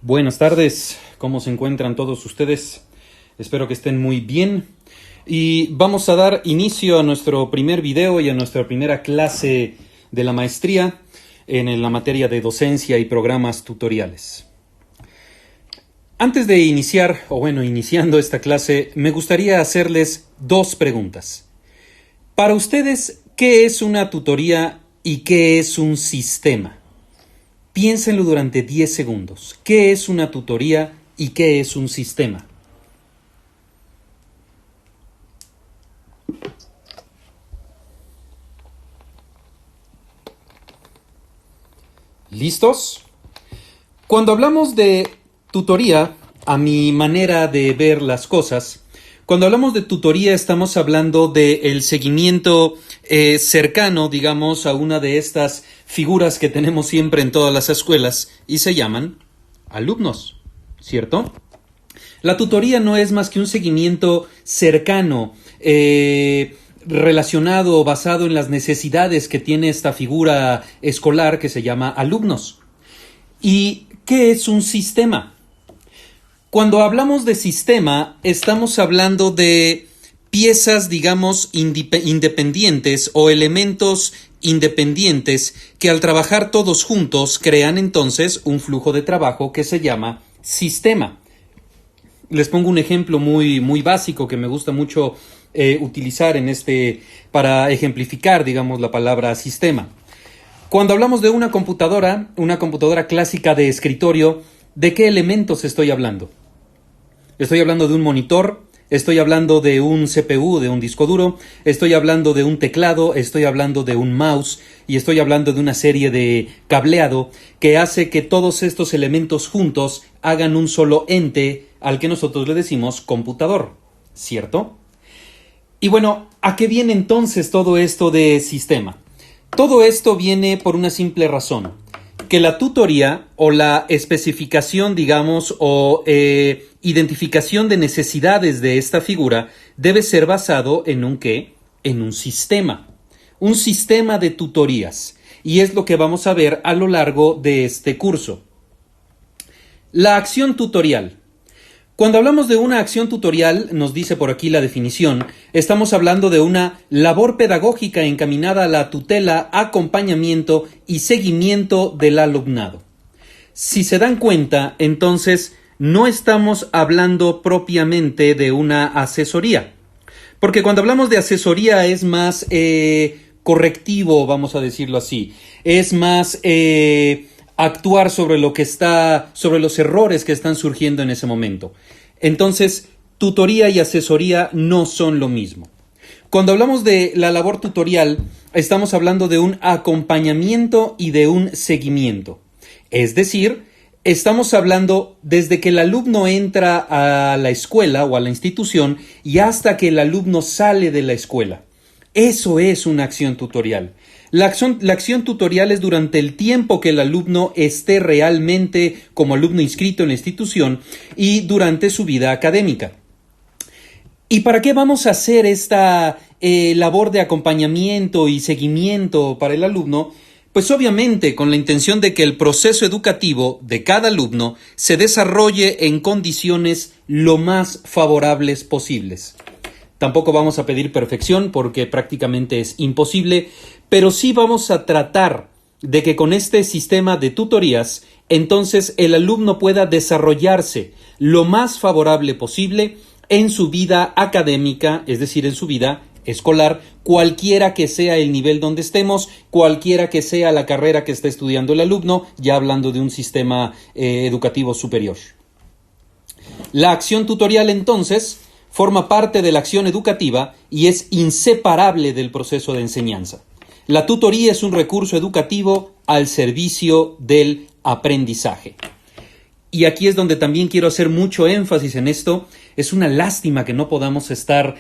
Buenas tardes, ¿cómo se encuentran todos ustedes? Espero que estén muy bien. Y vamos a dar inicio a nuestro primer video y a nuestra primera clase de la maestría en la materia de docencia y programas tutoriales. Antes de iniciar, iniciando esta clase, me gustaría hacerles dos preguntas. Para ustedes, ¿qué es una tutoría y qué es un sistema? Piénsenlo durante 10 segundos. ¿Qué es una tutoría y qué es un sistema? ¿Listos? Cuando hablamos de tutoría, a mi manera de ver las cosas, cuando hablamos de tutoría estamos hablando del seguimiento cercano, digamos, a una de estas figuras que tenemos siempre en todas las escuelas y se llaman alumnos, ¿cierto? La tutoría no es más que un seguimiento cercano, relacionado o basado en las necesidades que tiene esta figura escolar que se llama alumnos. ¿Y qué es un sistema? Cuando hablamos de sistema, estamos hablando de piezas, digamos, independientes o elementos independientes que al trabajar todos juntos crean entonces un flujo de trabajo que se llama sistema. Les pongo un ejemplo muy básico que me gusta mucho utilizar para ejemplificar, digamos, la palabra sistema. Cuando hablamos de una computadora clásica de escritorio, ¿de qué elementos estoy hablando? Estoy hablando de un monitor, estoy hablando de un CPU, de un disco duro, estoy hablando de un teclado, estoy hablando de un mouse y estoy hablando de una serie de cableado que hace que todos estos elementos juntos hagan un solo ente al que nosotros le decimos computador, ¿cierto? Y bueno, ¿a qué viene entonces todo esto de sistema? Todo esto viene por una simple razón, que la tutoría o la especificación, digamos, o identificación de necesidades de esta figura debe ser basado en un ¿qué? En un sistema de tutorías. Y es lo que vamos a ver a lo largo de este curso. La acción tutorial. Cuando hablamos de una acción tutorial, nos dice por aquí la definición, estamos hablando de una labor pedagógica encaminada a la tutela, acompañamiento y seguimiento del alumnado. Si se dan cuenta, entonces no estamos hablando propiamente de una asesoría, porque cuando hablamos de asesoría es más correctivo, vamos a decirlo así, es más actuar sobre sobre los errores que están surgiendo en ese momento. Entonces, tutoría y asesoría no son lo mismo. Cuando hablamos de la labor tutorial, estamos hablando de un acompañamiento y de un seguimiento. Es decir, estamos hablando desde que el alumno entra a la escuela o a la institución y hasta que el alumno sale de la escuela. Eso es una acción tutorial. La acción tutorial es durante el tiempo que el alumno esté realmente como alumno inscrito en la institución y durante su vida académica. ¿Y para qué vamos a hacer esta labor de acompañamiento y seguimiento para el alumno? Pues obviamente con la intención de que el proceso educativo de cada alumno se desarrolle en condiciones lo más favorables posibles. Tampoco vamos a pedir perfección porque prácticamente es imposible, pero sí vamos a tratar de que con este sistema de tutorías, entonces el alumno pueda desarrollarse lo más favorable posible en su vida académica, es decir, en su vida escolar, cualquiera que sea el nivel donde estemos, cualquiera que sea la carrera que esté estudiando el alumno, ya hablando de un sistema educativo superior. La acción tutorial, entonces, forma parte de la acción educativa y es inseparable del proceso de enseñanza. La tutoría es un recurso educativo al servicio del aprendizaje. Y aquí es donde también quiero hacer mucho énfasis en esto. Es una lástima que no podamos estar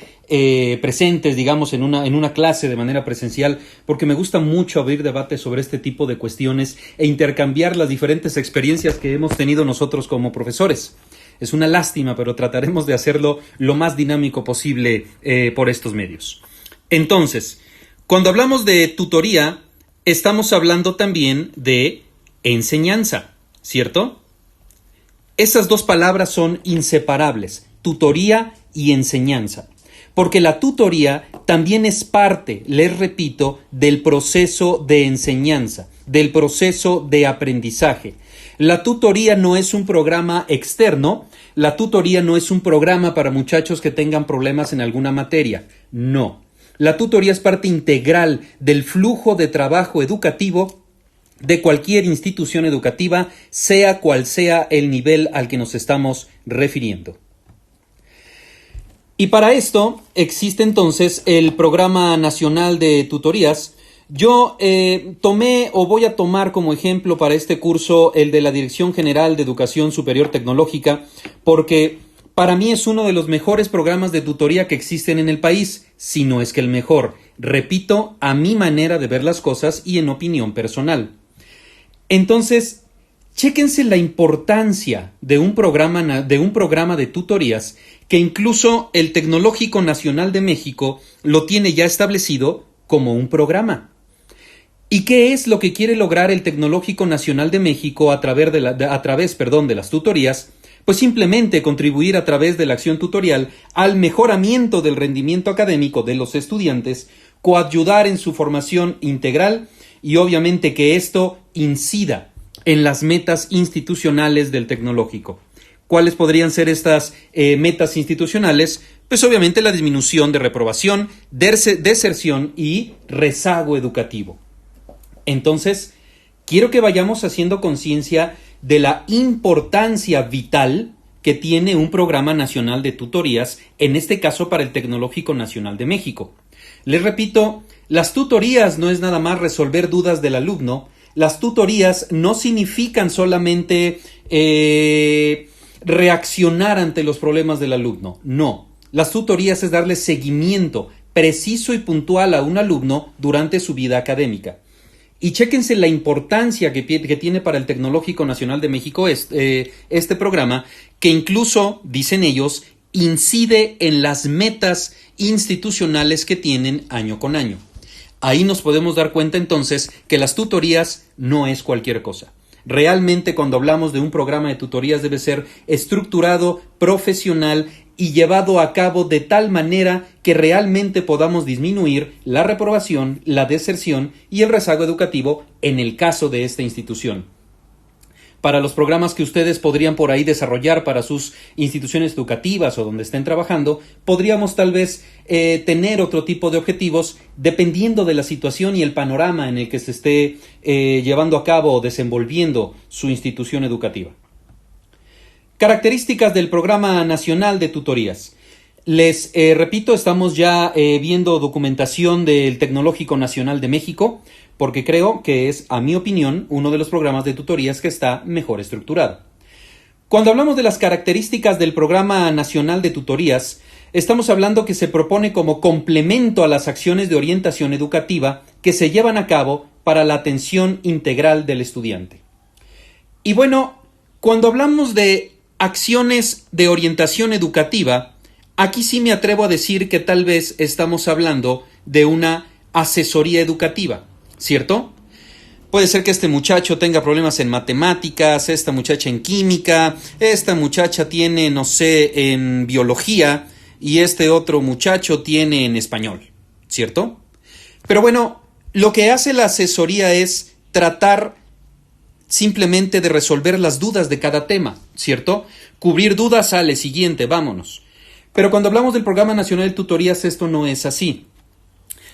presentes, digamos, en una clase de manera presencial, porque me gusta mucho abrir debate sobre este tipo de cuestiones e intercambiar las diferentes experiencias que hemos tenido nosotros como profesores. Es una lástima, pero trataremos de hacerlo lo más dinámico posible por estos medios. Entonces, cuando hablamos de tutoría, estamos hablando también de enseñanza, ¿cierto? Esas dos palabras son inseparables, tutoría y enseñanza. Porque la tutoría también es parte, les repito, del proceso de enseñanza, del proceso de aprendizaje. La tutoría no es un programa externo, la tutoría no es un programa para muchachos que tengan problemas en alguna materia, no. La tutoría es parte integral del flujo de trabajo educativo de cualquier institución educativa, sea cual sea el nivel al que nos estamos refiriendo. Y para esto existe entonces el Programa Nacional de Tutorías. Yo tomé o voy a tomar como ejemplo para este curso el de la Dirección General de Educación Superior Tecnológica, porque para mí es uno de los mejores programas de tutoría que existen en el país, si no es que el mejor. Repito, a mi manera de ver las cosas y en opinión personal. Entonces, chéquense la importancia de un programa de tutorías que incluso el Tecnológico Nacional de México lo tiene ya establecido como un programa. ¿Y qué es lo que quiere lograr el Tecnológico Nacional de México a través de las tutorías? Pues simplemente contribuir a través de la acción tutorial al mejoramiento del rendimiento académico de los estudiantes, coayudar en su formación integral y obviamente que esto incida en las metas institucionales del tecnológico. ¿Cuáles podrían ser estas metas institucionales? Pues obviamente la disminución de reprobación, deserción y rezago educativo. Entonces, quiero que vayamos haciendo conciencia de la importancia vital que tiene un programa nacional de tutorías, en este caso para el Tecnológico Nacional de México. Les repito, las tutorías no es nada más resolver dudas del alumno. Las tutorías no significan solamente reaccionar ante los problemas del alumno. No. Las tutorías es darle seguimiento preciso y puntual a un alumno durante su vida académica. Y chéquense la importancia que tiene para el Tecnológico Nacional de México este programa, que incluso, dicen ellos, incide en las metas institucionales que tienen año con año. Ahí nos podemos dar cuenta entonces que las tutorías no es cualquier cosa. Realmente cuando hablamos de un programa de tutorías debe ser estructurado, profesional y llevado a cabo de tal manera que realmente podamos disminuir la reprobación, la deserción y el rezago educativo en el caso de esta institución. Para los programas que ustedes podrían por ahí desarrollar para sus instituciones educativas o donde estén trabajando, podríamos tal vez tener otro tipo de objetivos dependiendo de la situación y el panorama en el que se esté llevando a cabo o desenvolviendo su institución educativa. Características del Programa Nacional de Tutorías. Les repito, estamos ya viendo documentación del Tecnológico Nacional de México, porque creo que es, a mi opinión, uno de los programas de tutorías que está mejor estructurado. Cuando hablamos de las características del Programa Nacional de Tutorías, estamos hablando que se propone como complemento a las acciones de orientación educativa que se llevan a cabo para la atención integral del estudiante. Y bueno, cuando hablamos de acciones de orientación educativa, aquí sí me atrevo a decir que tal vez estamos hablando de una asesoría educativa, ¿cierto? Puede ser que este muchacho tenga problemas en matemáticas, esta muchacha en química, esta muchacha tiene, no sé, en biología y este otro muchacho tiene en español, ¿cierto? Pero bueno, lo que hace la asesoría es tratar simplemente de resolver las dudas de cada tema, ¿cierto? Cubrir dudas, sale, siguiente, vámonos. Pero cuando hablamos del Programa Nacional de Tutorías, esto no es así.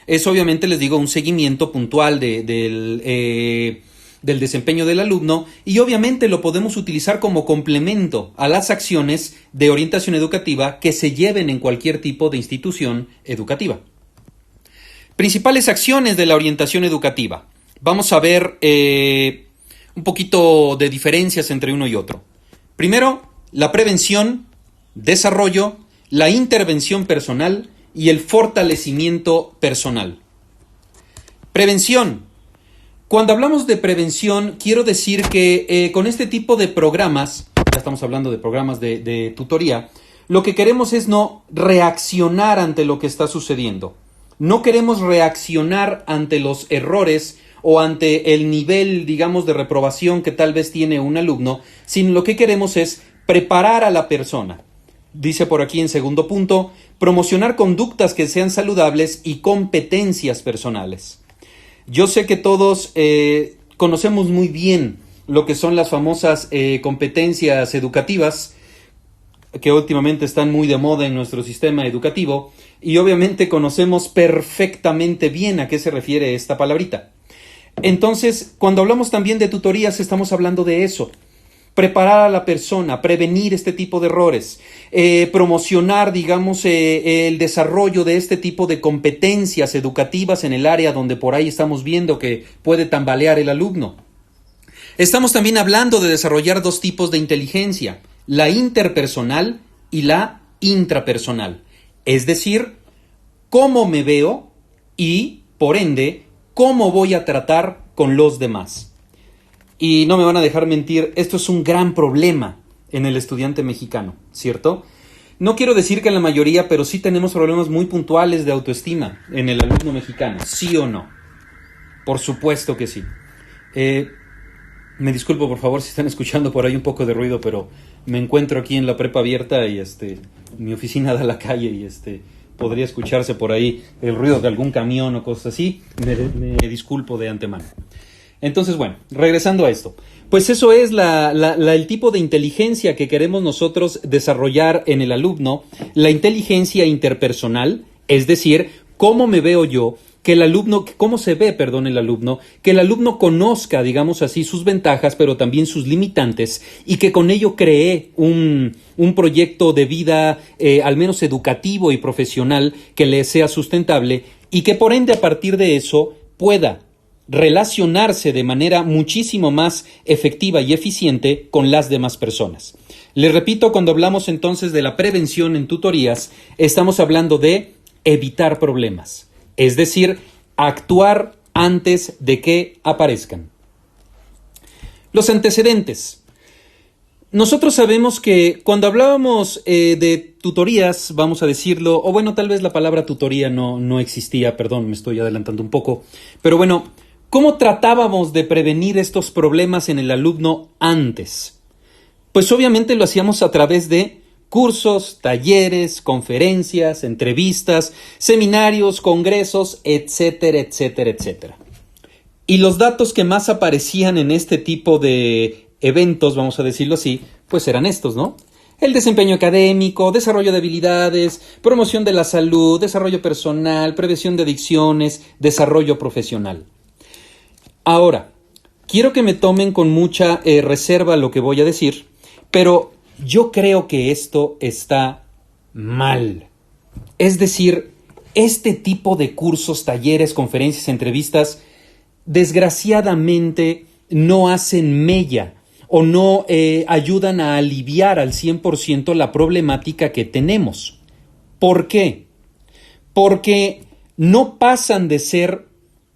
Es obviamente, les digo, un seguimiento puntual del desempeño del alumno y obviamente lo podemos utilizar como complemento a las acciones de orientación educativa que se lleven en cualquier tipo de institución educativa. Principales acciones de la orientación educativa. Vamos a ver un poquito de diferencias entre uno y otro. Primero, la prevención, desarrollo, la intervención personal y el fortalecimiento personal. Prevención. Cuando hablamos de prevención, quiero decir que con este tipo de programas, ya estamos hablando de programas de tutoría, lo que queremos es no reaccionar ante lo que está sucediendo. No queremos reaccionar ante los errores o ante el nivel, digamos, de reprobación que tal vez tiene un alumno, sino lo que queremos es Preparar a la persona. Dice por aquí en segundo punto, promocionar conductas que sean saludables y competencias personales. Yo sé que todos conocemos muy bien lo que son las famosas competencias educativas, que últimamente están muy de moda en nuestro sistema educativo, y obviamente conocemos perfectamente bien a qué se refiere esta palabrita. Entonces, cuando hablamos también de tutorías, estamos hablando de eso. Preparar a la persona, prevenir este tipo de errores, promocionar, digamos, el desarrollo de este tipo de competencias educativas en el área donde por ahí estamos viendo que puede tambalear el alumno. Estamos también hablando de desarrollar dos tipos de inteligencia, la interpersonal y la intrapersonal. Es decir, cómo me veo y, por ende, cómo voy a tratar con los demás. Y no me van a dejar mentir, esto es un gran problema en el estudiante mexicano, ¿cierto? No quiero decir que en la mayoría, pero sí tenemos problemas muy puntuales de autoestima en el alumno mexicano, ¿sí o no? Por supuesto que sí. Me disculpo, por favor, si están escuchando por ahí un poco de ruido, pero me encuentro aquí en la prepa abierta y mi oficina da a la calle y podría escucharse por ahí el ruido de algún camión o cosas así. Me disculpo de antemano. Entonces, bueno, regresando a esto, pues eso es el tipo de inteligencia que queremos nosotros desarrollar en el alumno, la inteligencia interpersonal, es decir, cómo me veo yo, cómo se ve, el alumno, que el alumno conozca, digamos así, sus ventajas, pero también sus limitantes, y que con ello cree un proyecto de vida, al menos educativo y profesional, que le sea sustentable, y que por ende a partir de eso pueda relacionarse de manera muchísimo más efectiva y eficiente con las demás personas. Les repito, cuando hablamos entonces de la prevención en tutorías, estamos hablando de evitar problemas, es decir, actuar antes de que aparezcan. Los antecedentes. Nosotros sabemos que cuando hablábamos de tutorías, vamos a decirlo, o bueno, tal vez la palabra tutoría no existía, perdón, me estoy adelantando un poco, pero bueno, ¿cómo tratábamos de prevenir estos problemas en el alumno antes? Pues obviamente lo hacíamos a través de cursos, talleres, conferencias, entrevistas, seminarios, congresos, etcétera, etcétera, etcétera. Y los datos que más aparecían en este tipo de eventos, vamos a decirlo así, pues eran estos, ¿no? El desempeño académico, desarrollo de habilidades, promoción de la salud, desarrollo personal, prevención de adicciones, desarrollo profesional. Ahora, quiero que me tomen con mucha reserva lo que voy a decir, pero yo creo que esto está mal. Es decir, este tipo de cursos, talleres, conferencias, entrevistas, desgraciadamente no hacen mella o no ayudan a aliviar al 100% la problemática que tenemos. ¿Por qué? Porque no pasan de ser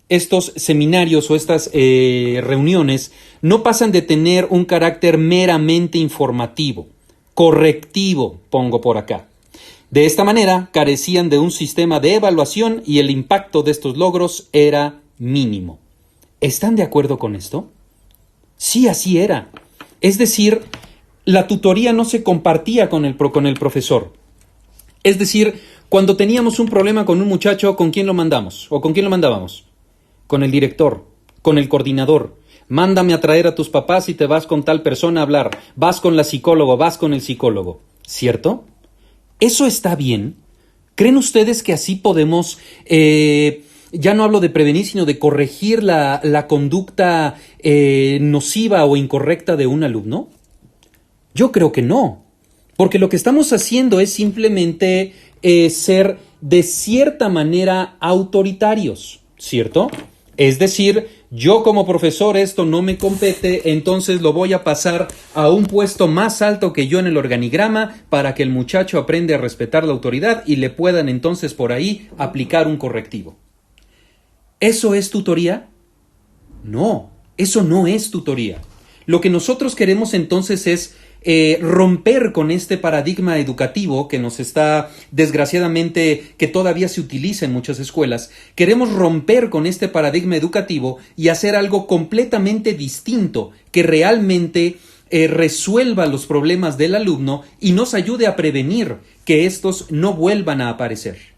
estos seminarios o estas reuniones, no pasan de tener un carácter meramente informativo, correctivo, pongo por acá. De esta manera, carecían de un sistema de evaluación y el impacto de estos logros era mínimo. ¿Están de acuerdo con esto? Sí, así era. Es decir, la tutoría no se compartía con el profesor. Es decir, cuando teníamos un problema con un muchacho, ¿con quién lo mandamos? ¿O con quién lo mandábamos? Con el director, con el coordinador. Mándame a traer a tus papás y te vas con tal persona a hablar. Vas con la psicóloga, vas con el psicólogo. ¿Cierto? ¿Eso está bien? ¿Creen ustedes que así podemos, ya no hablo de prevenir, sino de corregir la conducta nociva o incorrecta de un alumno? Yo creo que no. Porque lo que estamos haciendo es simplemente ser de cierta manera autoritarios, ¿cierto? Es decir, yo como profesor esto no me compete, entonces lo voy a pasar a un puesto más alto que yo en el organigrama para que el muchacho aprenda a respetar la autoridad y le puedan entonces por ahí aplicar un correctivo. ¿Eso es tutoría? No, eso no es tutoría. Lo que nosotros queremos entonces es romper con este paradigma educativo que nos está, desgraciadamente, que todavía se utiliza en muchas escuelas. Queremos romper con este paradigma educativo y hacer algo completamente distinto, que realmente resuelva los problemas del alumno y nos ayude a prevenir que estos no vuelvan a aparecer.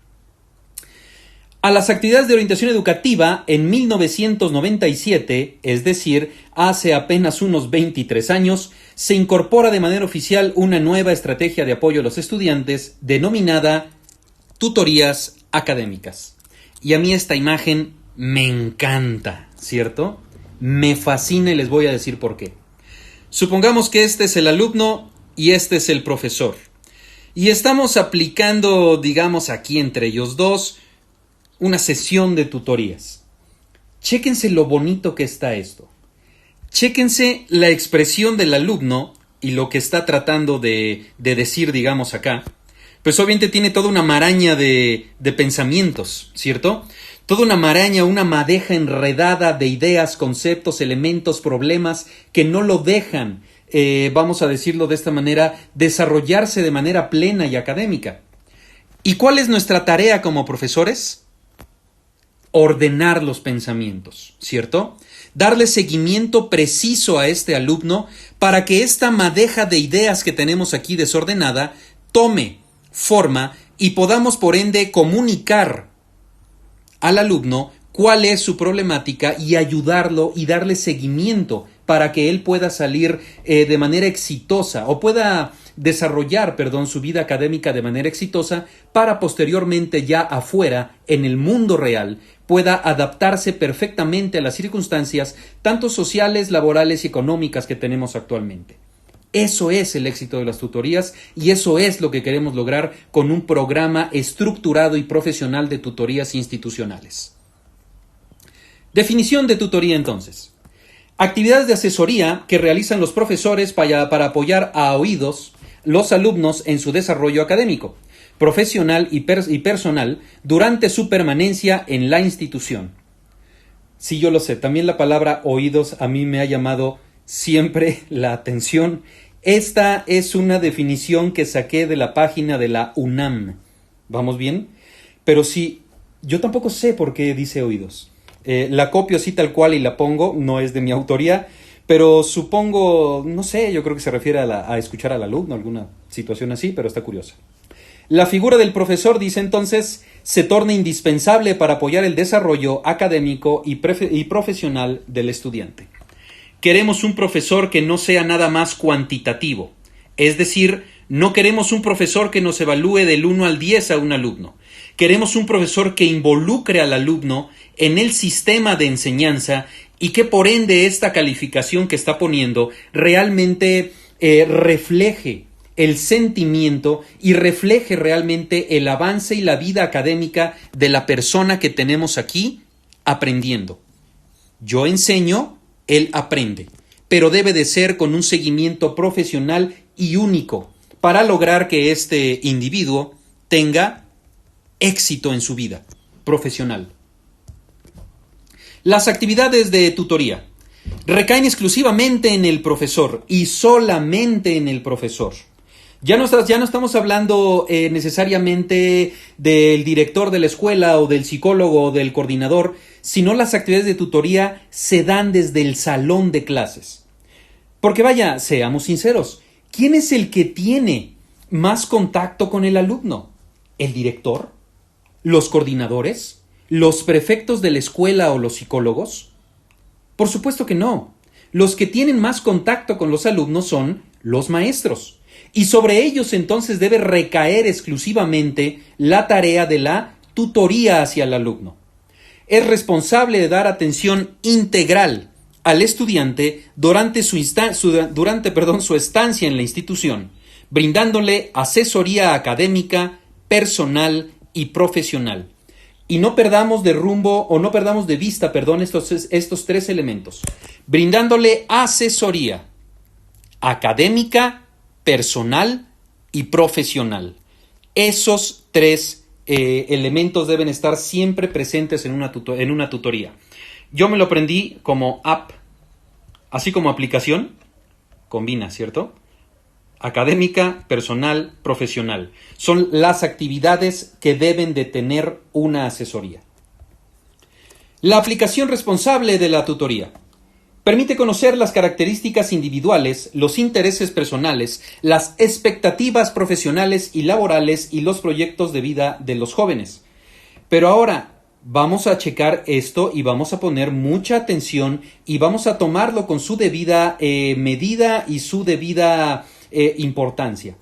A las actividades de orientación educativa, en 1997, es decir, hace apenas unos 23 años, se incorpora de manera oficial una nueva estrategia de apoyo a los estudiantes denominada tutorías académicas. Y a mí esta imagen me encanta, ¿cierto? Me fascina y les voy a decir por qué. Supongamos que este es el alumno y este es el profesor. Y estamos aplicando, digamos, aquí entre ellos dos, una sesión de tutorías. Chéquense lo bonito que está esto. Chéquense la expresión del alumno y lo que está tratando de decir, digamos, acá. Pues obviamente tiene toda una maraña de pensamientos, ¿cierto? Toda una maraña, una madeja enredada de ideas, conceptos, elementos, problemas que no lo dejan, vamos a decirlo de esta manera, desarrollarse de manera plena y académica. ¿Y cuál es nuestra tarea como profesores? Ordenar los pensamientos, ¿cierto? Darle seguimiento preciso a este alumno para que esta madeja de ideas que tenemos aquí desordenada tome forma y podamos por ende comunicar al alumno cuál es su problemática y ayudarlo y darle seguimiento para que él pueda salir de manera exitosa o pueda desarrollar, su vida académica de manera exitosa para posteriormente ya afuera, en el mundo real, pueda adaptarse perfectamente a las circunstancias tanto sociales, laborales y económicas que tenemos actualmente. Eso es el éxito de las tutorías y eso es lo que queremos lograr con un programa estructurado y profesional de tutorías institucionales. Definición de tutoría entonces. Actividades de asesoría que realizan los profesores para apoyar a oídos los alumnos en su desarrollo académico, profesional y personal durante su permanencia en la institución. Sí, yo lo sé, también la palabra oídos a mí me ha llamado siempre la atención. Esta es una definición que saqué de la página de la UNAM. ¿Vamos bien? Pero sí, yo tampoco sé por qué dice oídos. La copio así tal cual y la pongo, no es de mi autoría, pero supongo, no sé, yo creo que se refiere a escuchar al alumno, alguna situación así, pero está curiosa. La figura del profesor, dice entonces, se torna indispensable para apoyar el desarrollo académico y profesional del estudiante. Queremos un profesor que no sea nada más cuantitativo, es decir, no queremos un profesor que nos evalúe del 1 al 10 a un alumno. Queremos un profesor que involucre al alumno en el sistema de enseñanza y que por ende esta calificación que está poniendo realmente refleje el sentimiento y refleje realmente el avance y la vida académica de la persona que tenemos aquí aprendiendo. Yo enseño, él aprende, pero debe de ser con un seguimiento profesional y único para lograr que este individuo tenga éxito en su vida profesional. Las actividades de tutoría recaen exclusivamente en el profesor y solamente en el profesor. Ya no estamos hablando necesariamente del director de la escuela o del psicólogo o del coordinador, sino las actividades de tutoría se dan desde el salón de clases. Porque vaya, seamos sinceros, ¿quién es el que tiene más contacto con el alumno? ¿El director? ¿Los coordinadores? ¿Los prefectos de la escuela o los psicólogos? Por supuesto que no. Los que tienen más contacto con los alumnos son los maestros. Y sobre ellos entonces debe recaer exclusivamente la tarea de la tutoría hacia el alumno. Es responsable de dar atención integral al estudiante durante su estancia en la institución, brindándole asesoría académica, personal y profesional. Y no perdamos de vista estos tres elementos. Brindándole asesoría académica, personal y profesional. Esos tres elementos deben estar siempre presentes en una tutoría. Yo me lo aprendí como app, así como aplicación, combina, ¿cierto? Académica, personal, profesional. Son las actividades que deben de tener una asesoría. La aplicación responsable de la tutoría. Permite conocer las características individuales, los intereses personales, las expectativas profesionales y laborales y los proyectos de vida de los jóvenes. Pero ahora vamos a checar esto y vamos a poner mucha atención y vamos a tomarlo con su debida medida y su debida importancia.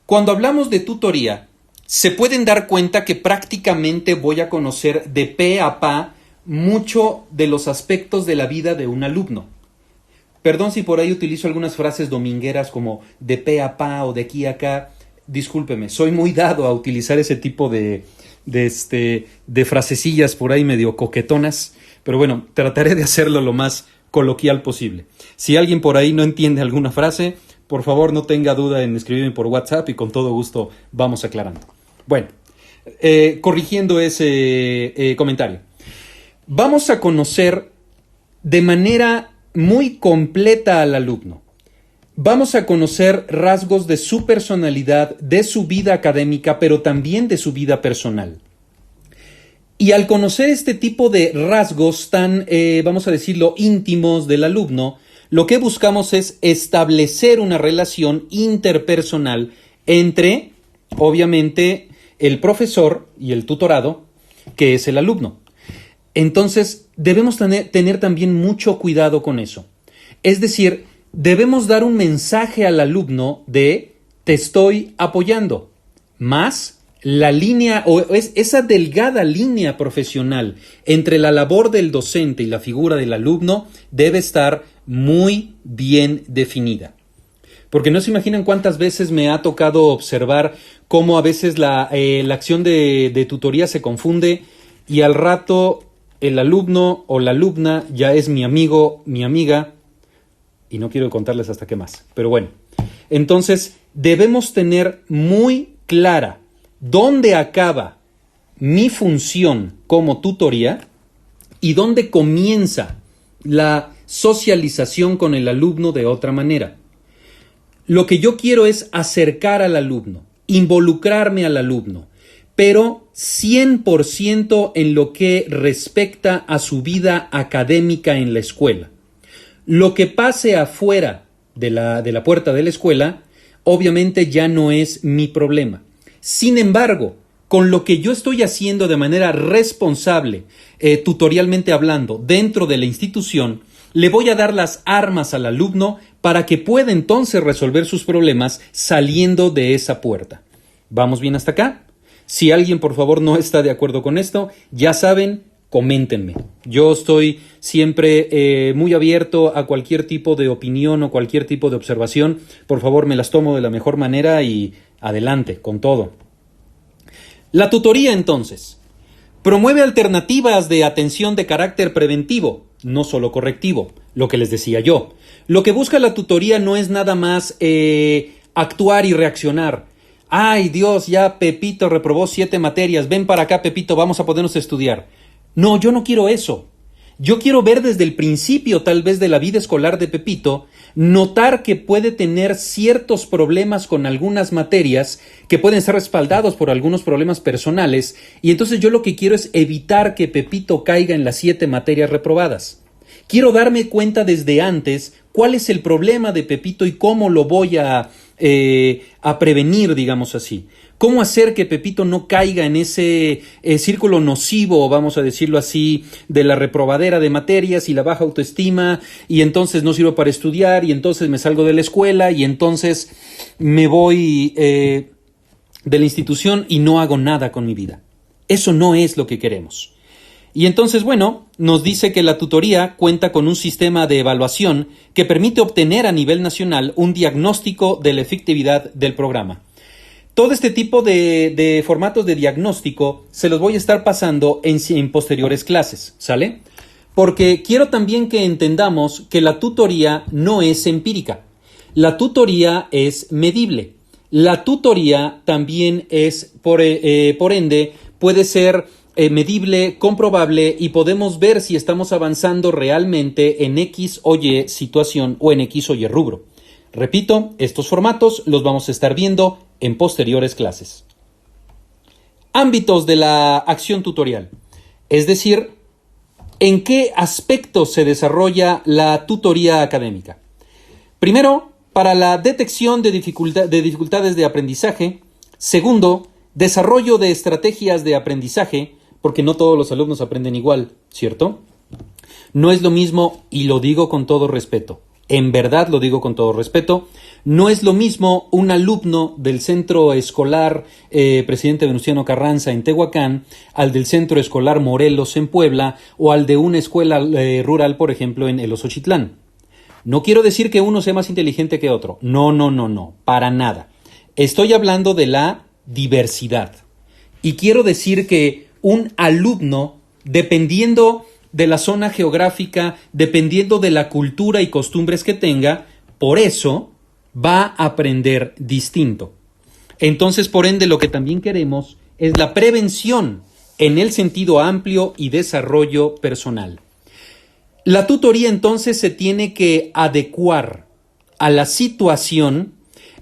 Cuando hablamos de tutoría, se pueden dar cuenta que prácticamente voy a conocer de pe a pa mucho de los aspectos de la vida de un alumno. Perdón si por ahí utilizo algunas frases domingueras como de pe a pa o de aquí a acá. Discúlpeme, soy muy dado a utilizar ese tipo de frasecillas por ahí medio coquetonas, pero bueno, trataré de hacerlo lo más coloquial posible. Si alguien por ahí no entiende alguna frase, por favor no tenga duda en escribirme por WhatsApp y con todo gusto vamos aclarando. Bueno, corrigiendo ese comentario. Vamos a conocer de manera muy completa al alumno. Vamos a conocer rasgos de su personalidad, de su vida académica, pero también de su vida personal. Y al conocer este tipo de rasgos tan, vamos a decirlo, íntimos del alumno, lo que buscamos es establecer una relación interpersonal entre, obviamente, el profesor y el tutorado, que es el alumno. Entonces, debemos tener también mucho cuidado con eso. Es decir, debemos dar un mensaje al alumno de te estoy apoyando, más la línea o esa delgada línea profesional entre la labor del docente y la figura del alumno debe estar muy bien definida. Porque no se imaginan cuántas veces me ha tocado observar cómo a veces la acción de tutoría se confunde y al rato el alumno o la alumna ya es mi amigo, mi amiga, y no quiero contarles hasta qué más. Pero bueno, entonces debemos tener muy clara dónde acaba mi función como tutoría y dónde comienza la socialización con el alumno de otra manera. Lo que yo quiero es acercar al alumno, involucrarme al alumno, pero 100% en lo que respecta a su vida académica en la escuela. Lo que pase afuera de la puerta de la escuela, obviamente ya no es mi problema. Sin embargo, con lo que yo estoy haciendo de manera responsable, tutorialmente hablando, dentro de la institución, le voy a dar las armas al alumno para que pueda entonces resolver sus problemas saliendo de esa puerta. ¿Vamos bien hasta acá? Si alguien, por favor, no está de acuerdo con esto, ya saben, coméntenme. Yo estoy siempre muy abierto a cualquier tipo de opinión o cualquier tipo de observación. Por favor, me las tomo de la mejor manera y adelante, con todo. La tutoría, entonces, promueve alternativas de atención de carácter preventivo, no solo correctivo, lo que les decía yo. Lo que busca la tutoría no es nada más actuar y reaccionar. ¡Ay, Dios, ya Pepito reprobó 7 materias! Ven para acá, Pepito, vamos a ponernos a estudiar. No, yo no quiero eso. Yo quiero ver desde el principio, tal vez, de la vida escolar de Pepito, notar que puede tener ciertos problemas con algunas materias que pueden ser respaldados por algunos problemas personales, y entonces yo lo que quiero es evitar que Pepito caiga en las 7 materias reprobadas. Quiero darme cuenta desde antes cuál es el problema de Pepito y cómo lo voy a prevenir, digamos así. ¿Cómo hacer que Pepito no caiga en ese círculo nocivo, vamos a decirlo así, de la reprobadera de materias y la baja autoestima, y entonces no sirvo para estudiar, y entonces me salgo de la escuela, y entonces me voy de la institución y no hago nada con mi vida? Eso no es lo que queremos. Y entonces, bueno, nos dice que la tutoría cuenta con un sistema de evaluación que permite obtener a nivel nacional un diagnóstico de la efectividad del programa. Todo este tipo de formatos de diagnóstico se los voy a estar pasando en posteriores clases, ¿sale? Porque quiero también que entendamos que la tutoría no es empírica. La tutoría es medible. La tutoría también es, por ende, puede ser medible, comprobable, y podemos ver si estamos avanzando realmente en X o Y situación o en X o Y rubro. Repito, estos formatos los vamos a estar viendo en posteriores clases. Ámbitos de la acción tutorial, es decir, ¿En qué aspectos se desarrolla la tutoría académica? Primero, para la detección de dificultades de aprendizaje. Segundo, desarrollo de estrategias de aprendizaje, porque no todos los alumnos aprenden igual, ¿cierto? No es lo mismo, y lo digo con todo respeto, en verdad lo digo con todo respeto, no es lo mismo un alumno del centro escolar Presidente Venustiano Carranza en Tehuacán al del centro escolar Morelos en Puebla o al de una escuela rural, por ejemplo, en El Osochitlán. No quiero decir que uno sea más inteligente que otro, no, para nada. Estoy hablando de la diversidad. Y quiero decir que un alumno, dependiendo de la zona geográfica, dependiendo de la cultura y costumbres que tenga, por eso va a aprender distinto. Entonces, por ende, lo que también queremos es la prevención en el sentido amplio y desarrollo personal. La tutoría entonces se tiene que adecuar a la situación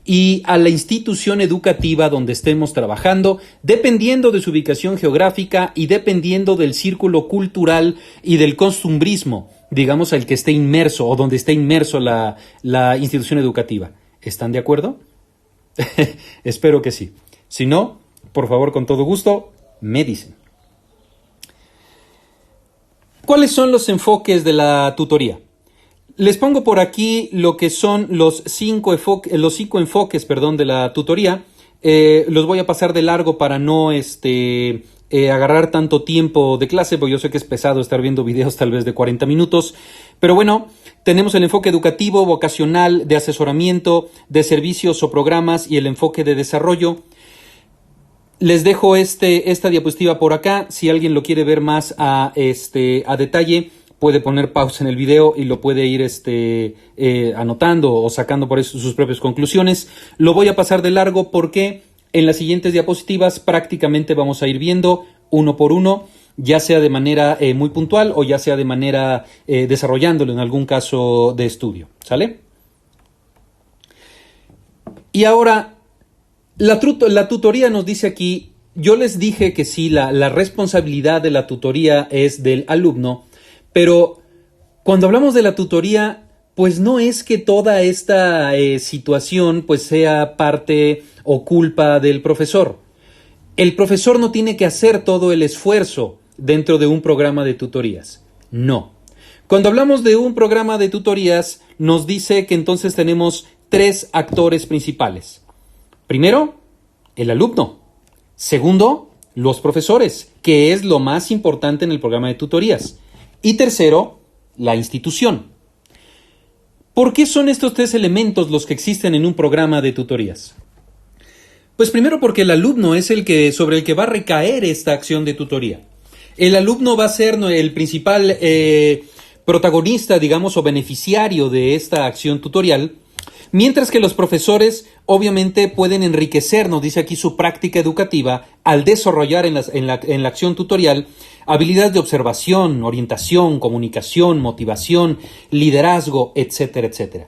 y a la institución educativa donde estemos trabajando, dependiendo de su ubicación geográfica y dependiendo del círculo cultural y del costumbrismo, digamos, al que esté inmerso o donde esté inmerso la institución educativa. ¿Están de acuerdo? Espero que sí. Si no, por favor, con todo gusto, me dicen. ¿Cuáles son los enfoques de la tutoría? Les pongo por aquí lo que son los cinco enfoques de la tutoría. Los voy a pasar de largo para no agarrar tanto tiempo de clase, porque yo sé que es pesado estar viendo videos tal vez de 40 minutos. Pero bueno, tenemos el enfoque educativo, vocacional, de asesoramiento, de servicios o programas y el enfoque de desarrollo. Les dejo esta diapositiva por acá. Si alguien lo quiere ver más a detalle, puede poner pausa en el video y lo puede ir anotando o sacando por eso sus propias conclusiones. Lo voy a pasar de largo porque en las siguientes diapositivas prácticamente vamos a ir viendo uno por uno, ya sea de manera muy puntual o ya sea de manera desarrollándolo en algún caso de estudio. ¿Sale? Y ahora, la tutoría nos dice aquí, yo les dije que sí, la responsabilidad de la tutoría es del alumno, pero cuando hablamos de la tutoría, pues no es que toda esta situación pues sea parte o culpa del profesor. El profesor no tiene que hacer todo el esfuerzo dentro de un programa de tutorías. No. Cuando hablamos de un programa de tutorías, nos dice que entonces tenemos 3 actores principales. Primero, el alumno. Segundo, los profesores, que es lo más importante en el programa de tutorías. Y tercero, la institución. ¿Por qué son estos 3 elementos los que existen en un programa de tutorías? Pues primero porque el alumno es sobre el que va a recaer esta acción de tutoría. El alumno va a ser el principal protagonista, digamos, o beneficiario de esta acción tutorial, mientras que los profesores obviamente pueden enriquecer, nos dice aquí, su práctica educativa al desarrollar en la acción tutorial habilidades de observación, orientación, comunicación, motivación, liderazgo, etcétera, etcétera.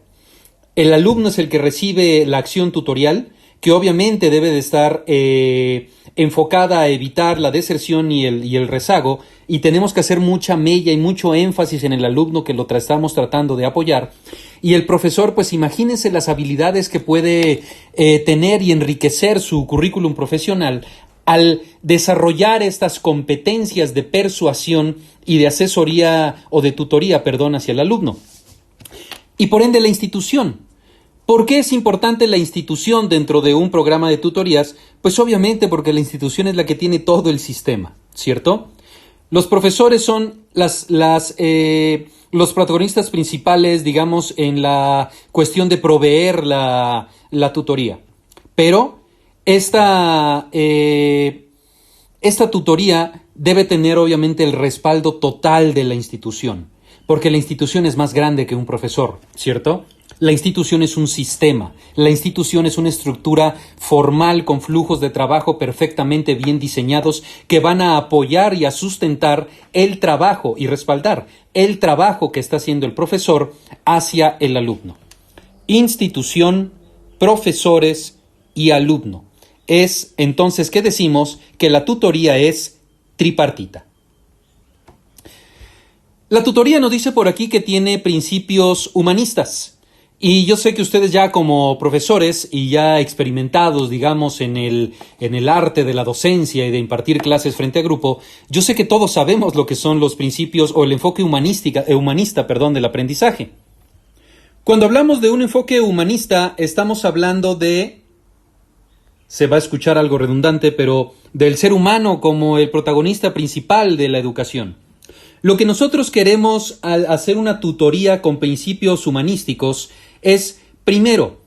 El alumno es el que recibe la acción tutorial, que obviamente debe de estar enfocada a evitar la deserción y el rezago, y tenemos que hacer mucha mella y mucho énfasis en el alumno que lo estamos tratando de apoyar. Y el profesor, pues imagínense las habilidades que puede tener y enriquecer su currículum profesional al desarrollar estas competencias de persuasión y de asesoría o de tutoría, hacia el alumno. Y por ende la institución. ¿Por qué es importante la institución dentro de un programa de tutorías? Pues obviamente porque la institución es la que tiene todo el sistema, ¿cierto? Los profesores son los protagonistas principales, digamos, en la cuestión de proveer la tutoría. Pero esta tutoría debe tener obviamente el respaldo total de la institución, porque la institución es más grande que un profesor, ¿cierto? La institución es un sistema, la institución es una estructura formal con flujos de trabajo perfectamente bien diseñados que van a apoyar y a sustentar el trabajo y respaldar el trabajo que está haciendo el profesor hacia el alumno. Institución, profesores y alumno. Es entonces que decimos que la tutoría es tripartita. La tutoría nos dice por aquí que tiene principios humanistas. Y yo sé que ustedes ya como profesores y ya experimentados, digamos, en el arte de la docencia y de impartir clases frente a grupo, yo sé que todos sabemos lo que son los principios o el enfoque humanista, del aprendizaje. Cuando hablamos de un enfoque humanista, estamos hablando de, se va a escuchar algo redundante, pero del ser humano como el protagonista principal de la educación. Lo que nosotros queremos al hacer una tutoría con principios humanísticos es, primero,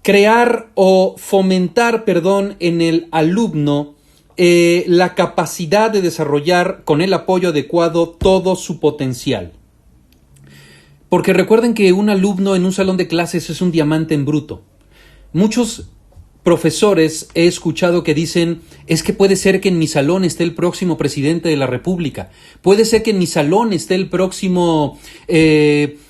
crear o fomentar, en el alumno la capacidad de desarrollar con el apoyo adecuado todo su potencial. Porque recuerden que un alumno en un salón de clases es un diamante en bruto. Muchos profesores he escuchado que dicen, es que puede ser que en mi salón esté el próximo presidente de la República, puede ser que en mi salón esté el próximo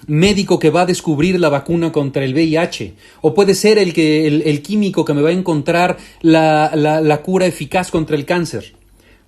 médico que va a descubrir la vacuna contra el VIH, o puede ser el químico que me va a encontrar la cura eficaz contra el cáncer.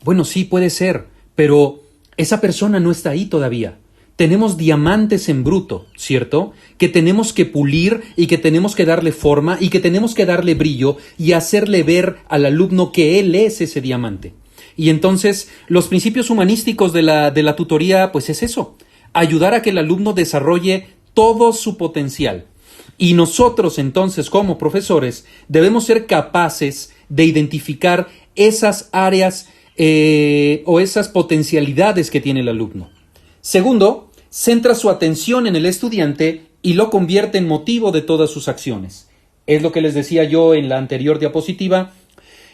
Bueno, sí, puede ser, pero esa persona no está ahí todavía. Tenemos diamantes en bruto, ¿cierto? Que tenemos que pulir y que tenemos que darle forma y que tenemos que darle brillo y hacerle ver al alumno que él es ese diamante. Y entonces, los principios humanísticos de la tutoría, pues es eso, ayudar a que el alumno desarrolle todo su potencial. Y nosotros entonces, como profesores, debemos ser capaces de identificar esas áreas o esas potencialidades que tiene el alumno. Segundo, centra su atención en el estudiante y lo convierte en motivo de todas sus acciones. Es lo que les decía yo en la anterior diapositiva.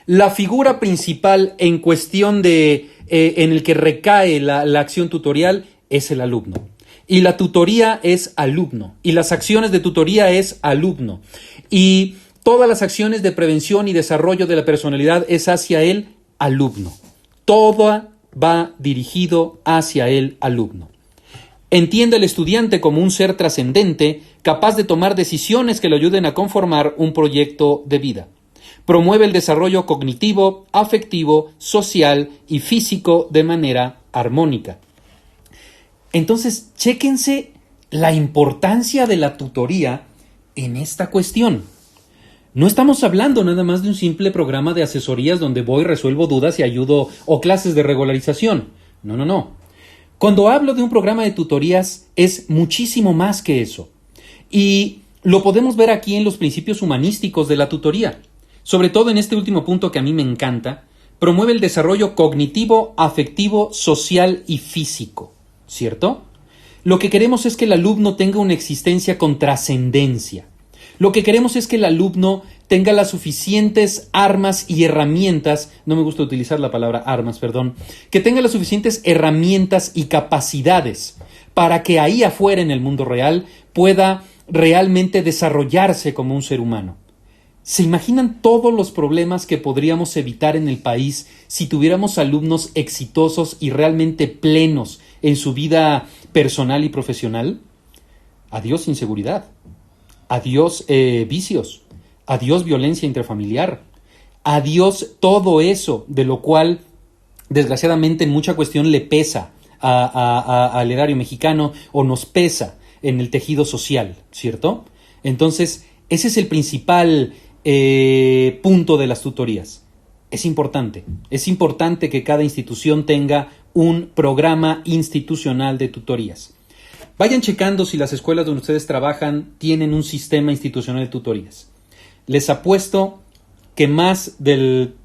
La figura principal en cuestión en el que recae la acción tutorial es el alumno. Y la tutoría es alumno. Y las acciones de tutoría es alumno. Y todas las acciones de prevención y desarrollo de la personalidad es hacia el alumno. Todo va dirigido hacia el alumno. Entiende al estudiante como un ser trascendente, capaz de tomar decisiones que le ayuden a conformar un proyecto de vida. Promueve el desarrollo cognitivo, afectivo, social y físico de manera armónica. Entonces, chéquense la importancia de la tutoría en esta cuestión. No estamos hablando nada más de un simple programa de asesorías donde voy, resuelvo dudas y ayudo, o clases de regularización. No. Cuando hablo de un programa de tutorías es muchísimo más que eso. Y lo podemos ver aquí en los principios humanísticos de la tutoría. Sobre todo en este último punto que a mí me encanta, promueve el desarrollo cognitivo, afectivo, social y físico. ¿Cierto? Lo que queremos es que el alumno tenga una existencia con trascendencia. Lo que queremos es que el alumno tenga las suficientes armas y herramientas, no me gusta utilizar la palabra armas, que tenga las suficientes herramientas y capacidades para que ahí afuera en el mundo real pueda realmente desarrollarse como un ser humano. ¿Se imaginan todos los problemas que podríamos evitar en el país si tuviéramos alumnos exitosos y realmente plenos en su vida personal y profesional? Adiós inseguridad. Adiós vicios, adiós violencia intrafamiliar, adiós todo eso de lo cual desgraciadamente en mucha cuestión le pesa al erario mexicano o nos pesa en el tejido social, ¿cierto? Entonces, ese es el principal punto de las tutorías. Es importante que cada institución tenga un programa institucional de tutorías. Vayan checando si las escuelas donde ustedes trabajan tienen un sistema institucional de tutorías. Les apuesto que más del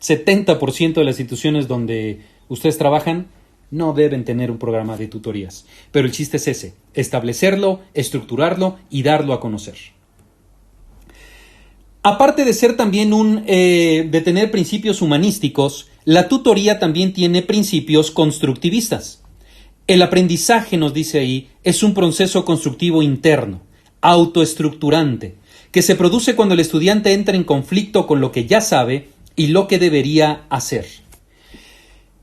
70% de las instituciones donde ustedes trabajan no deben tener un programa de tutorías. Pero el chiste es ese, establecerlo, estructurarlo y darlo a conocer. Aparte de ser también de tener principios humanísticos, la tutoría también tiene principios constructivistas. El aprendizaje, nos dice ahí, es un proceso constructivo interno, autoestructurante, que se produce cuando el estudiante entra en conflicto con lo que ya sabe y lo que debería hacer.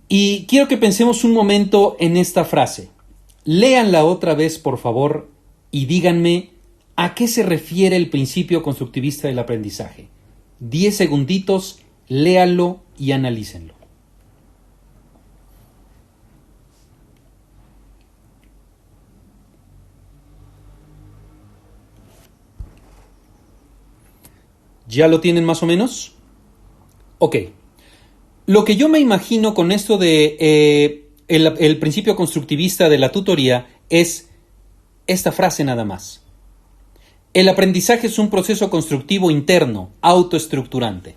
Y quiero que pensemos un momento en esta frase. Léanla otra vez, por favor, y díganme a qué se refiere el principio constructivista del aprendizaje. 10 segunditos, léanlo y analícenlo. ¿Ya lo tienen más o menos? Ok. Lo que yo me imagino con esto de el principio constructivista de la tutoría es esta frase nada más. El aprendizaje es un proceso constructivo interno, autoestructurante.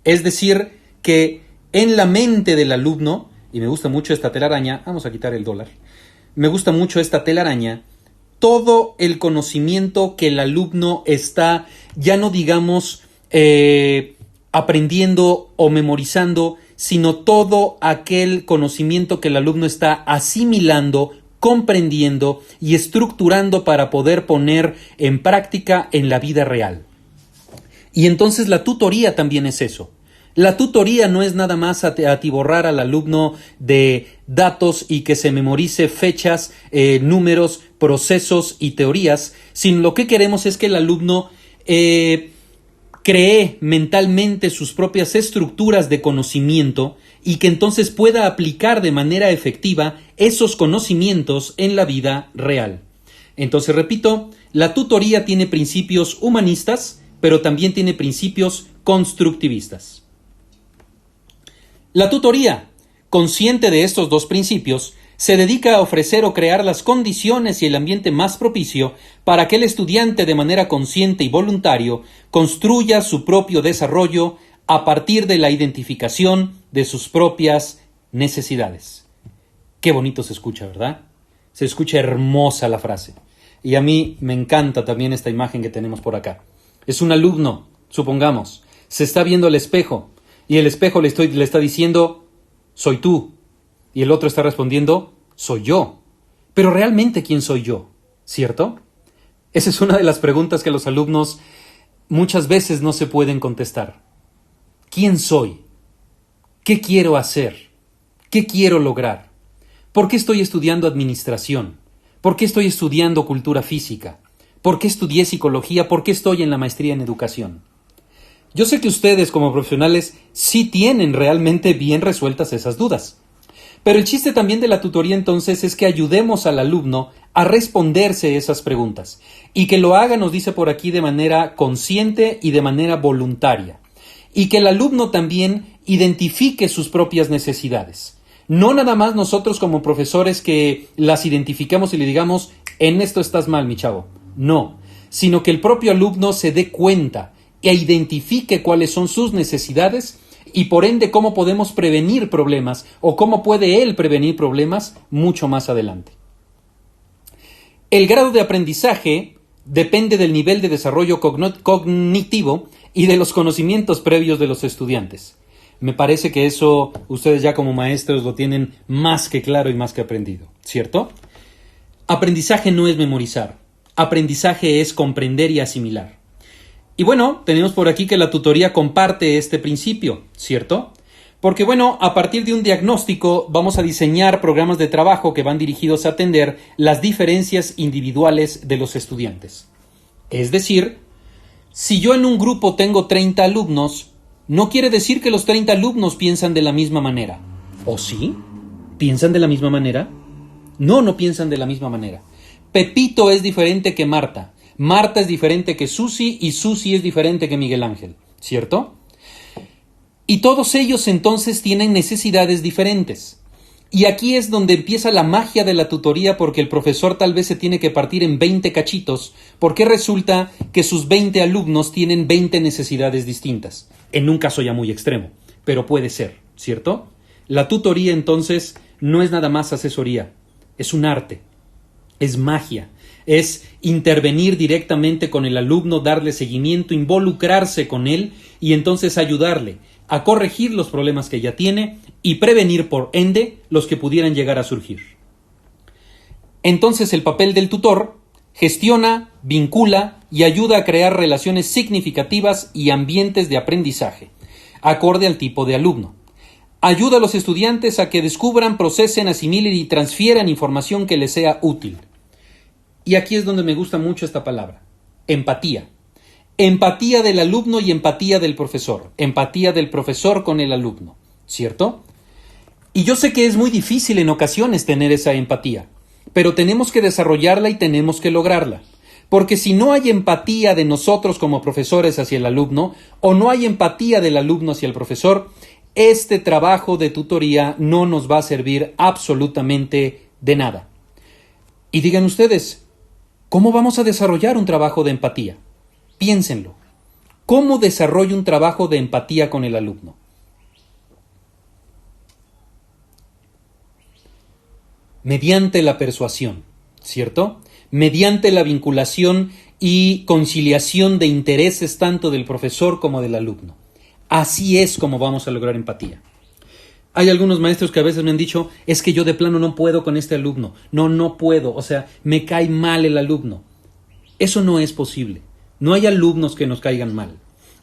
Es decir, que en la mente del alumno, y me gusta mucho esta telaraña, vamos a quitar el dólar, me gusta mucho esta telaraña, todo el conocimiento que el alumno está, ya no digamos aprendiendo o memorizando, sino todo aquel conocimiento que el alumno está asimilando, comprendiendo y estructurando para poder poner en práctica en la vida real. Y entonces la tutoría también es eso. La tutoría no es nada más atiborrar al alumno de datos y que se memorice fechas, números, procesos y teorías, sino lo que queremos es que el alumno cree mentalmente sus propias estructuras de conocimiento y que entonces pueda aplicar de manera efectiva esos conocimientos en la vida real. Entonces, repito, la tutoría tiene principios humanistas, pero también tiene principios constructivistas. La tutoría, consciente de estos dos principios, se dedica a ofrecer o crear las condiciones y el ambiente más propicio para que el estudiante de manera consciente y voluntario construya su propio desarrollo a partir de la identificación de sus propias necesidades. Qué bonito se escucha, ¿verdad? Se escucha hermosa la frase. Y a mí me encanta también esta imagen que tenemos por acá. Es un alumno, supongamos, se está viendo al espejo y el espejo le está diciendo, soy tú. Y el otro está respondiendo, soy yo. Pero realmente, ¿quién soy yo? ¿Cierto? Esa es una de las preguntas que los alumnos muchas veces no se pueden contestar. ¿Quién soy? ¿Qué quiero hacer? ¿Qué quiero lograr? ¿Por qué estoy estudiando administración? ¿Por qué estoy estudiando cultura física? ¿Por qué estudié psicología? ¿Por qué estoy en la maestría en educación? Yo sé que ustedes como profesionales sí tienen realmente bien resueltas esas dudas. Pero el chiste también de la tutoría entonces es que ayudemos al alumno a responderse esas preguntas y que lo haga, nos dice por aquí, de manera consciente y de manera voluntaria. Y que el alumno también identifique sus propias necesidades. No nada más nosotros como profesores que las identifiquemos y le digamos, en esto estás mal, mi chavo. No, sino que el propio alumno se dé cuenta e identifique cuáles son sus necesidades y por ende cómo podemos prevenir problemas o cómo puede él prevenir problemas mucho más adelante. El grado de aprendizaje depende del nivel de desarrollo cognitivo y de los conocimientos previos de los estudiantes. Me parece que eso ustedes ya como maestros lo tienen más que claro y más que aprendido, ¿cierto? Aprendizaje no es memorizar, aprendizaje es comprender y asimilar. Y bueno, tenemos por aquí que la tutoría comparte este principio, ¿cierto? Porque bueno, a partir de un diagnóstico vamos a diseñar programas de trabajo que van dirigidos a atender las diferencias individuales de los estudiantes. Es decir, si yo en un grupo tengo 30 alumnos, no quiere decir que los 30 alumnos piensan de la misma manera. ¿O sí? ¿Piensan de la misma manera? No, no piensan de la misma manera. Pepito es diferente que Marta. Marta es diferente que Susi y Susi es diferente que Miguel Ángel, ¿cierto? Y todos ellos entonces tienen necesidades diferentes. Y aquí es donde empieza la magia de la tutoría porque el profesor tal vez se tiene que partir en 20 cachitos porque resulta que sus 20 alumnos tienen 20 necesidades distintas. En un caso ya muy extremo, pero puede ser, ¿cierto? La tutoría entonces no es nada más asesoría, es un arte, es magia. Es intervenir directamente con el alumno, darle seguimiento, involucrarse con él y entonces ayudarle a corregir los problemas que ya tiene y prevenir por ende los que pudieran llegar a surgir. Entonces el papel del tutor gestiona, vincula y ayuda a crear relaciones significativas y ambientes de aprendizaje, acorde al tipo de alumno. Ayuda a los estudiantes a que descubran, procesen, asimilen y transfieran información que les sea útil. Y aquí es donde me gusta mucho esta palabra, empatía. Empatía del alumno y empatía del profesor. Empatía del profesor con el alumno, ¿cierto? Y yo sé que es muy difícil en ocasiones tener esa empatía, pero tenemos que desarrollarla y tenemos que lograrla. Porque si no hay empatía de nosotros como profesores hacia el alumno, o no hay empatía del alumno hacia el profesor, este trabajo de tutoría no nos va a servir absolutamente de nada. Y digan ustedes, ¿cómo vamos a desarrollar un trabajo de empatía? Piénsenlo. ¿Cómo desarrollo un trabajo de empatía con el alumno? Mediante la persuasión, ¿cierto? Mediante la vinculación y conciliación de intereses tanto del profesor como del alumno. Así es como vamos a lograr empatía. Hay algunos maestros que a veces me han dicho, es que yo de plano no puedo con este alumno. No puedo, o sea, me cae mal el alumno. Eso no es posible. No hay alumnos que nos caigan mal.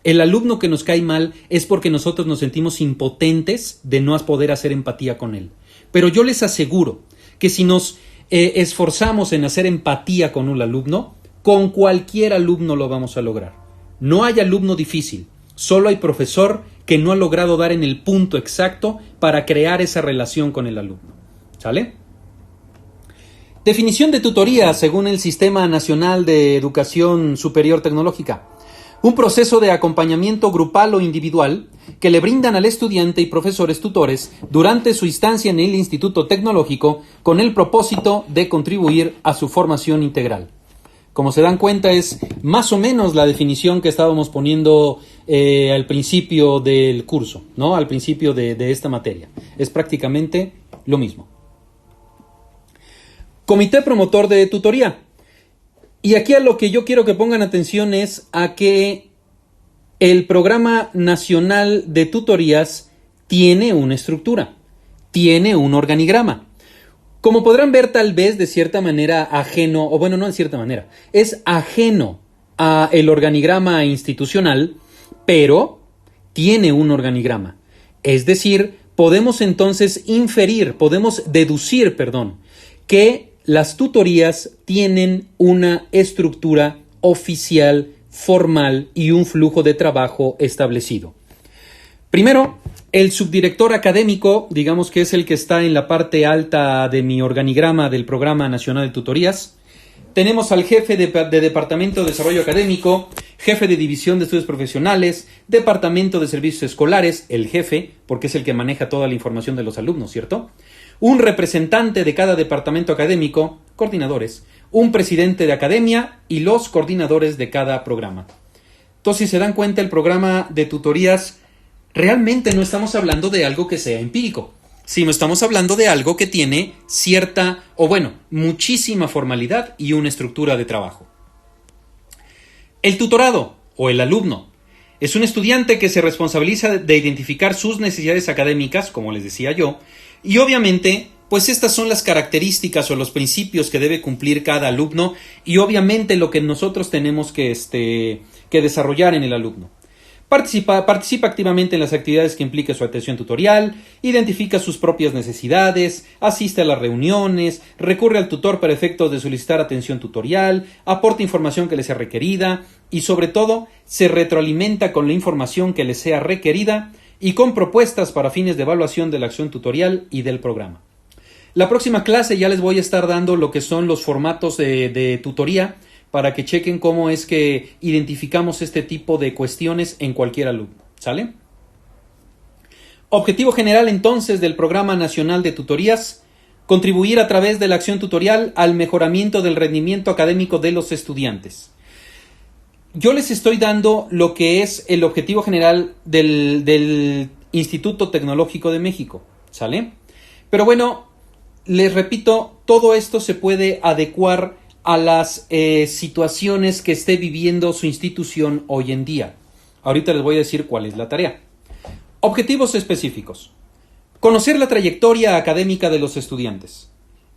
El alumno que nos cae mal es porque nosotros nos sentimos impotentes de no poder hacer empatía con él. Pero yo les aseguro que si nos esforzamos en hacer empatía con un alumno, con cualquier alumno lo vamos a lograr. No hay alumno difícil, solo hay profesor que no ha logrado dar en el punto exacto para crear esa relación con el alumno. ¿Sale? Definición de tutoría según el Sistema Nacional de Educación Superior Tecnológica. Un proceso de acompañamiento grupal o individual que le brindan al estudiante y profesores tutores durante su instancia en el Instituto Tecnológico con el propósito de contribuir a su formación integral. Como se dan cuenta, es más o menos la definición que estábamos poniendo al principio del curso, ¿no? Al principio de esta materia. Es prácticamente lo mismo. Comité promotor de tutoría. Y aquí a lo que yo quiero que pongan atención es a que el Programa Nacional de Tutorías tiene una estructura, tiene un organigrama. Como podrán ver, tal vez de cierta manera ajeno, o bueno, no de cierta manera, es ajeno a el organigrama institucional, pero tiene un organigrama. Es decir, podemos entonces deducir, que las tutorías tienen una estructura oficial, formal y un flujo de trabajo establecido. Primero, el subdirector académico, digamos que es el que está en la parte alta de mi organigrama del Programa Nacional de Tutorías. Tenemos al jefe de Departamento de Desarrollo Académico, jefe de División de Estudios Profesionales, Departamento de Servicios Escolares, el jefe, porque es el que maneja toda la información de los alumnos, ¿cierto? Un representante de cada departamento académico, coordinadores, un presidente de academia y los coordinadores de cada programa. Entonces, si se dan cuenta, el programa de tutorías realmente no estamos hablando de algo que sea empírico, sino estamos hablando de algo que tiene muchísima formalidad y una estructura de trabajo. El tutorado o el alumno es un estudiante que se responsabiliza de identificar sus necesidades académicas, como les decía yo, y obviamente, pues estas son las características o los principios que debe cumplir cada alumno y obviamente lo que nosotros tenemos que desarrollar en el alumno. Participa activamente en las actividades que implique su atención tutorial, identifica sus propias necesidades, asiste a las reuniones, recurre al tutor para efectos de solicitar atención tutorial, aporta información que le sea requerida y sobre todo se retroalimenta con la información que le sea requerida y con propuestas para fines de evaluación de la acción tutorial y del programa. La próxima clase ya les voy a estar dando lo que son los formatos de tutoría para que chequen cómo es que identificamos este tipo de cuestiones en cualquier alumno. ¿Sale? Objetivo general entonces del Programa Nacional de Tutorías: contribuir a través de la acción tutorial al mejoramiento del rendimiento académico de los estudiantes. Yo les estoy dando lo que es el objetivo general del Instituto Tecnológico de México, ¿sale? Pero bueno, les repito, todo esto se puede adecuar a las situaciones que esté viviendo su institución hoy en día. Ahorita les voy a decir cuál es la tarea. Objetivos específicos: conocer la trayectoria académica de los estudiantes,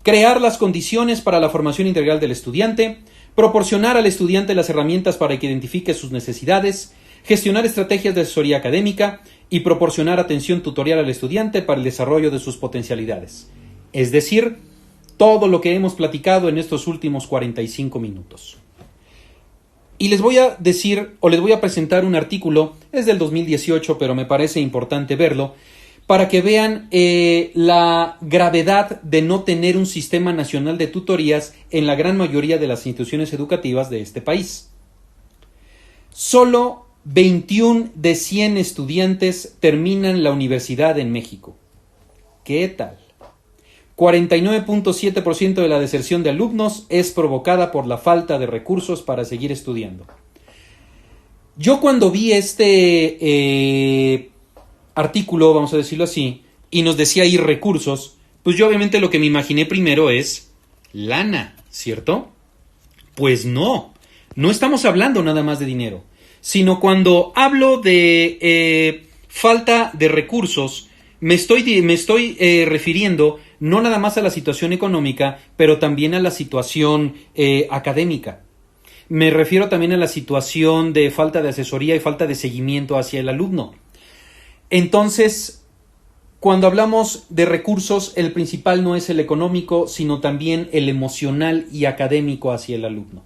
crear las condiciones para la formación integral del estudiante, proporcionar al estudiante las herramientas para que identifique sus necesidades, gestionar estrategias de asesoría académica y proporcionar atención tutorial al estudiante para el desarrollo de sus potencialidades. Es decir, todo lo que hemos platicado en estos últimos 45 minutos. Y les voy a decir, o les voy a presentar un artículo, es del 2018, pero me parece importante verlo, para que vean la gravedad de no tener un sistema nacional de tutorías en la gran mayoría de las instituciones educativas de este país. Solo 21 de 100 estudiantes terminan la universidad en México. ¿Qué tal? 49.7% de la deserción de alumnos es provocada por la falta de recursos para seguir estudiando. Yo cuando vi este artículo, vamos a decirlo así, y nos decía ahí recursos, pues yo obviamente lo que me imaginé primero es lana, ¿cierto? Pues no estamos hablando nada más de dinero, sino cuando hablo de falta de recursos, me estoy refiriendo no nada más a la situación económica, pero también a la situación académica. Me refiero también a la situación de falta de asesoría y falta de seguimiento hacia el alumno. Entonces, cuando hablamos de recursos, el principal no es el económico, sino también el emocional y académico hacia el alumno.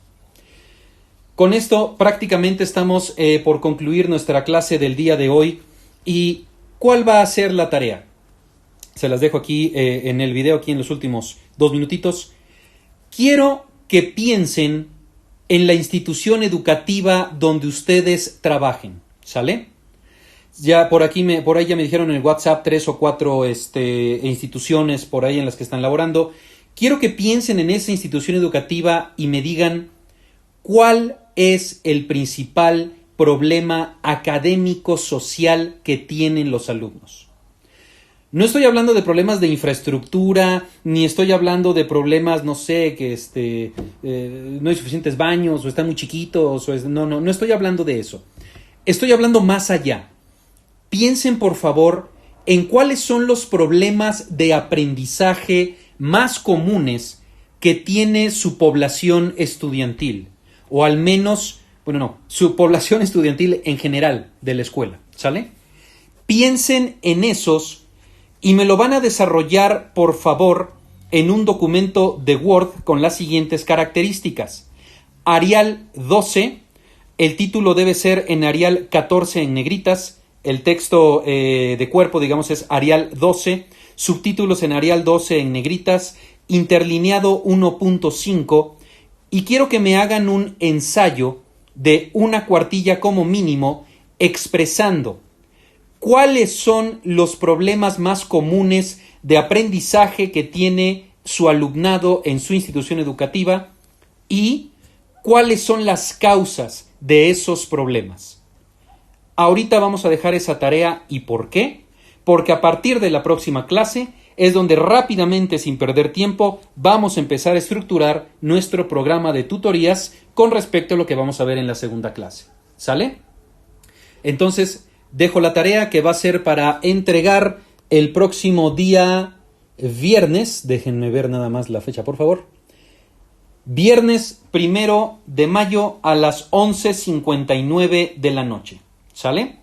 Con esto prácticamente estamos por concluir nuestra clase del día de hoy. ¿Y cuál va a ser la tarea? Se las dejo aquí en el video, aquí en los últimos 2 minutitos. Quiero que piensen en la institución educativa donde ustedes trabajen, ¿sale? Ya por ahí ya me dijeron en el WhatsApp 3 o 4 instituciones por ahí en las que están laborando. Quiero que piensen en esa institución educativa y me digan cuál es el principal problema académico social que tienen los alumnos. No estoy hablando de problemas de infraestructura, ni estoy hablando de problemas, no sé, que no hay suficientes baños, o están muy chiquitos, no estoy hablando de eso. Estoy hablando más allá. Piensen, por favor, en cuáles son los problemas de aprendizaje más comunes que tiene su población estudiantil, o al menos, su población estudiantil en general de la escuela, ¿sale? Piensen en esos y me lo van a desarrollar, por favor, en un documento de Word con las siguientes características. Arial 12, el título debe ser en Arial 14 en negritas, el texto de cuerpo, digamos, es Arial 12, subtítulos en Arial 12 en negritas, interlineado 1.5, y quiero que me hagan un ensayo de 1 cuartilla como mínimo expresando ¿cuáles son los problemas más comunes de aprendizaje que tiene su alumnado en su institución educativa y cuáles son las causas de esos problemas? Ahorita vamos a dejar esa tarea. ¿Y por qué? Porque a partir de la próxima clase es donde rápidamente, sin perder tiempo, vamos a empezar a estructurar nuestro programa de tutorías con respecto a lo que vamos a ver en la segunda clase. ¿Sale? Entonces, dejo la tarea que va a ser para entregar el próximo día viernes. Déjenme ver nada más la fecha, por favor. Viernes 1 de mayo a las 11:59 de la noche. ¿Sale?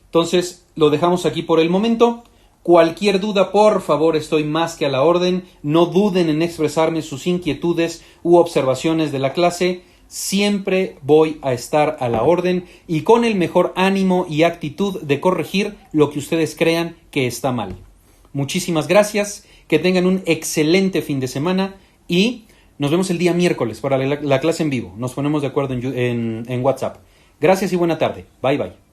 Entonces, lo dejamos aquí por el momento. Cualquier duda, por favor, estoy más que a la orden. No duden en expresarme sus inquietudes u observaciones de la clase. Siempre voy a estar a la orden y con el mejor ánimo y actitud de corregir lo que ustedes crean que está mal. Muchísimas gracias, que tengan un excelente fin de semana y nos vemos el día miércoles para la clase en vivo. Nos ponemos de acuerdo en WhatsApp. Gracias y buena tarde. Bye bye.